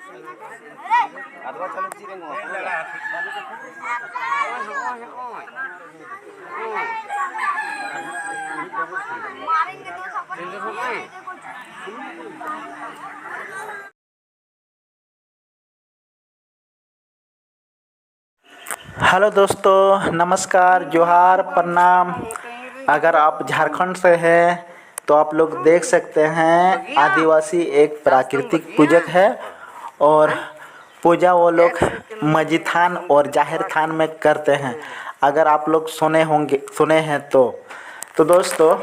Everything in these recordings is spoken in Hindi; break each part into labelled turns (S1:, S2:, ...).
S1: हेलो दोस्तों, नमस्कार, जोहार, प्रणाम। अगर आप झारखंड से हैं तो आप लोग देख सकते हैं आदिवासी एक प्राकृतिक पूजक है और पूजा वो लोग मस्जिद थान और जाहिर थान में करते हैं। अगर आप लोग सुने हैं तो दोस्तों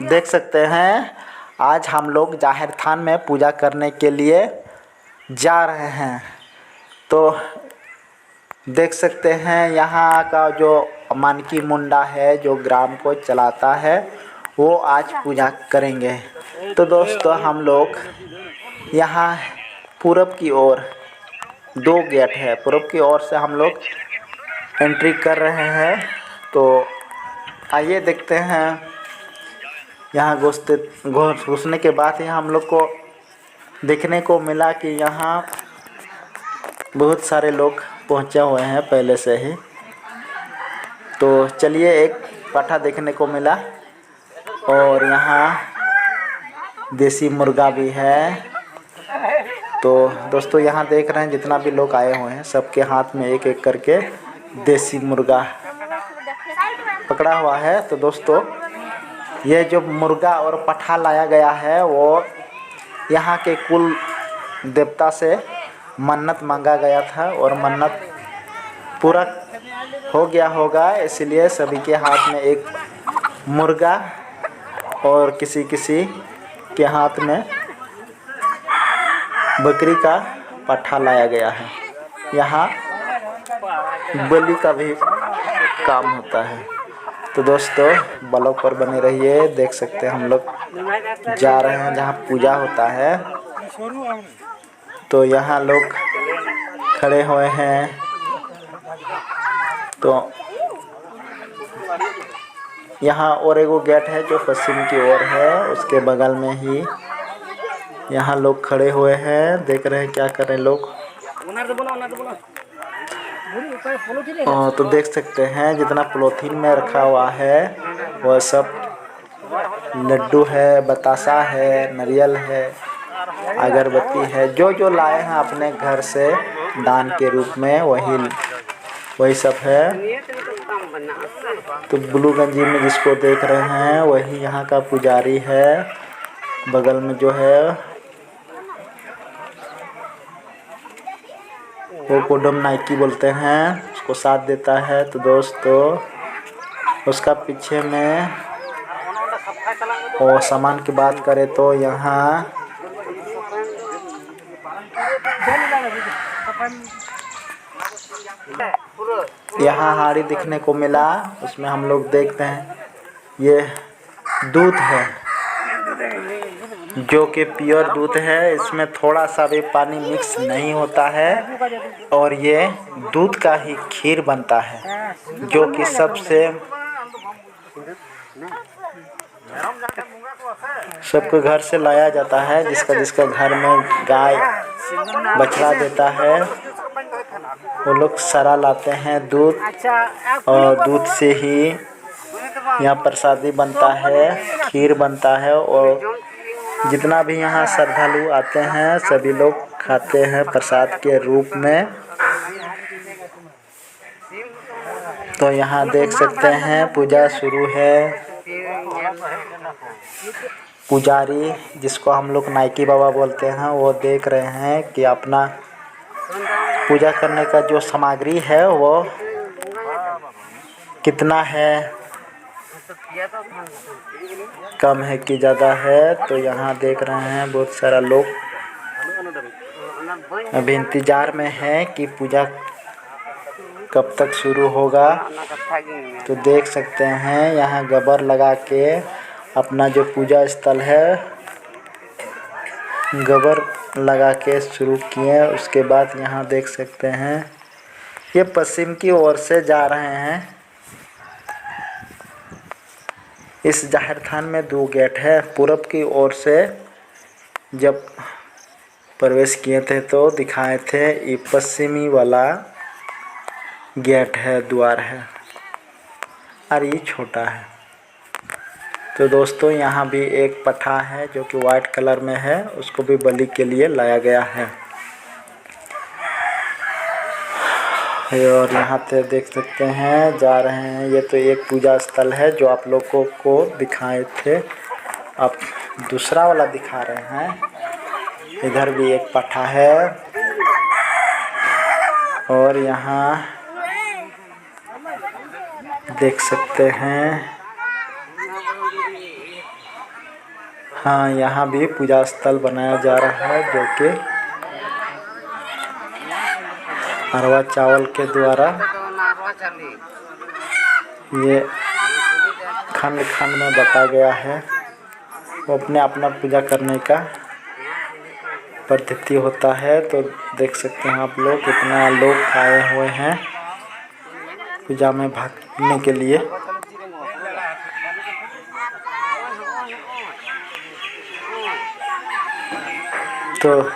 S1: देख सकते हैं आज हम लोग जाहिर थान में पूजा करने के लिए जा रहे हैं। तो देख सकते हैं यहाँ का जो मानकी मुंडा है जो ग्राम को चलाता है वो आज पूजा करेंगे। तो दोस्तों हम लोग यहाँ पूरब की ओर 2 गेट है, पूरब की ओर से हम लोग एंट्री कर रहे हैं। तो आइए देखते हैं। यहाँ घुसने के बाद ही हम लोग को देखने को मिला कि यहाँ बहुत सारे लोग पहुँचे हुए हैं पहले से ही। तो चलिए एक पाठा देखने को मिला और यहाँ देसी मुर्गा भी है। तो दोस्तों यहाँ देख रहे हैं जितना भी लोग आए हुए हैं सबके हाथ में एक एक करके देसी मुर्गा पकड़ा हुआ है। तो दोस्तों ये जो मुर्गा और पाठा लाया गया है वो यहाँ के कुल देवता से मन्नत मांगा गया था और मन्नत पूरा हो गया होगा, इसलिए सभी के हाथ में एक मुर्गा और किसी के हाथ में बकरी का पाठा लाया गया है। यहाँ बलि का भी काम होता है। तो दोस्तों ब्लॉग पर बने रहिए। देख सकते हैं हम लोग जा रहे हैं जहाँ पूजा होता है। तो यहाँ लोग खड़े हुए हैं। तो यहाँ और एगो गेट है जो पश्चिम की ओर है, उसके बगल में ही यहाँ लोग खड़े हुए हैं। देख रहे हैं क्या कर रहे हैं लोग। तो देख सकते हैं जितना पॉलीथीन में रखा हुआ है वह सब लड्डू है, बतासा है, नारियल है, अगरबत्ती है। जो लाए हैं अपने घर से दान के रूप में वही सब है। तो ब्लू गंजी में जिसको देख रहे हैं वही यहाँ का पुजारी है। बगल में जो है वो कोडम नाइकी बोलते हैं, उसको साथ देता है। तो दोस्तों उसका पीछे में और सामान की बात करें तो यहाँ हाड़ी दिखने को मिला। उसमें हम लोग देखते हैं ये दूध है जो कि प्योर दूध है, इसमें थोड़ा सा भी पानी मिक्स नहीं होता है और ये दूध का ही खीर बनता है जो कि सबके घर से लाया जाता है। जिसका घर में गाय बछड़ा देता है वो लोग सारा लाते हैं दूध, और दूध से ही यहाँ प्रसादी बनता है, खीर बनता है और जितना भी यहाँ श्रद्धालु आते हैं सभी लोग खाते हैं प्रसाद के रूप में। तो यहाँ देख सकते हैं पूजा शुरू है। पुजारी जिसको हम लोग नाइकी बाबा बोलते हैं वो देख रहे हैं कि अपना पूजा करने का जो सामग्री है वो कितना है, कम है कि ज़्यादा है। तो यहाँ देख रहे हैं बहुत सारा लोग अभी इंतज़ार में है कि पूजा कब तक शुरू होगा। तो देख सकते हैं यहाँ गबर लगा के अपना जो पूजा स्थल है गबर लगा के शुरू किए। उसके बाद यहाँ देख सकते हैं ये पश्चिम की ओर से जा रहे हैं। इस जाहिर थान में 2 गेट है। पूरब की ओर से जब प्रवेश किए थे तो दिखाए थे ये पश्चिमी वाला गेट है, द्वार है, और ये छोटा है। तो दोस्तों यहाँ भी एक पठा है जो कि वाइट कलर में है, उसको भी बलि के लिए लाया गया है। और यहाँ पे देख सकते हैं जा रहे हैं, ये तो एक पूजा स्थल है जो आप लोगों को दिखाए थे, अब दूसरा वाला दिखा रहे हैं। इधर भी एक पठा है और यहाँ देख सकते हैं, हाँ यहाँ भी पूजा स्थल बनाया जा रहा है जो कि अरवा चावल के द्वारा ये खंड खंड में बटा गया है। वो अपने अपना पूजा करने का पद्धति होता है। तो देख सकते हैं आप लोग कितना लोग आए हुए हैं पूजा में भाग लेने के लिए। तो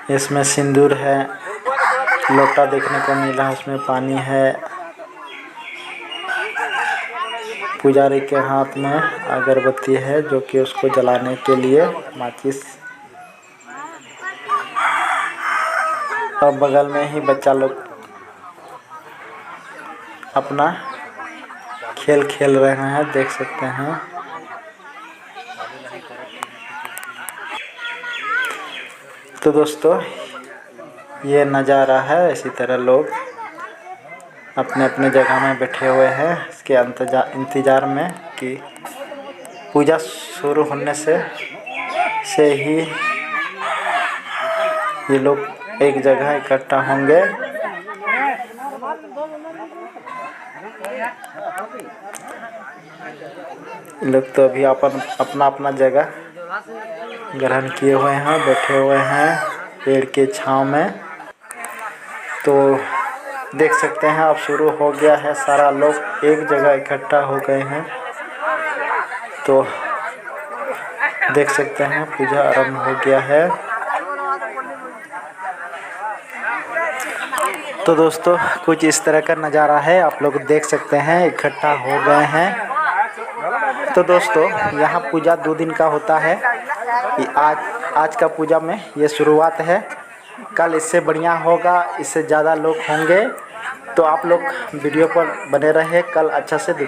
S1: इसमें सिंदूर है, लोटा देखने को मिला, उसमें पानी है, पुजारी के हाथ में अगरबत्ती है जो कि उसको जलाने के लिए माचिस, और बगल में ही बच्चा लोग अपना खेल खेल रहे हैं, देख सकते हैं। तो दोस्तों ये नज़ारा है, इसी तरह लोग अपने अपने जगह में बैठे हुए हैं इसके इंतज़ार में कि पूजा शुरू होने से ही ये लोग एक जगह इकट्ठा होंगे। लोग तो अभी अपना अपना जगह ग्रहण किए हुए हैं, बैठे हुए हैं पेड़ के छांव में। तो देख सकते हैं अब शुरू हो गया है, सारा लोग एक जगह इकट्ठा हो गए हैं। तो देख सकते हैं पूजा आरंभ हो गया है। तो दोस्तों कुछ इस तरह का नज़ारा है, आप लोग देख सकते हैं इकट्ठा हो गए हैं। तो दोस्तों यहाँ पूजा 2 दिन का होता है। आज का पूजा में ये शुरुआत है, कल इससे बढ़िया होगा, इससे ज़्यादा लोग होंगे। तो आप लोग वीडियो पर बने रहे, कल अच्छा से दिखा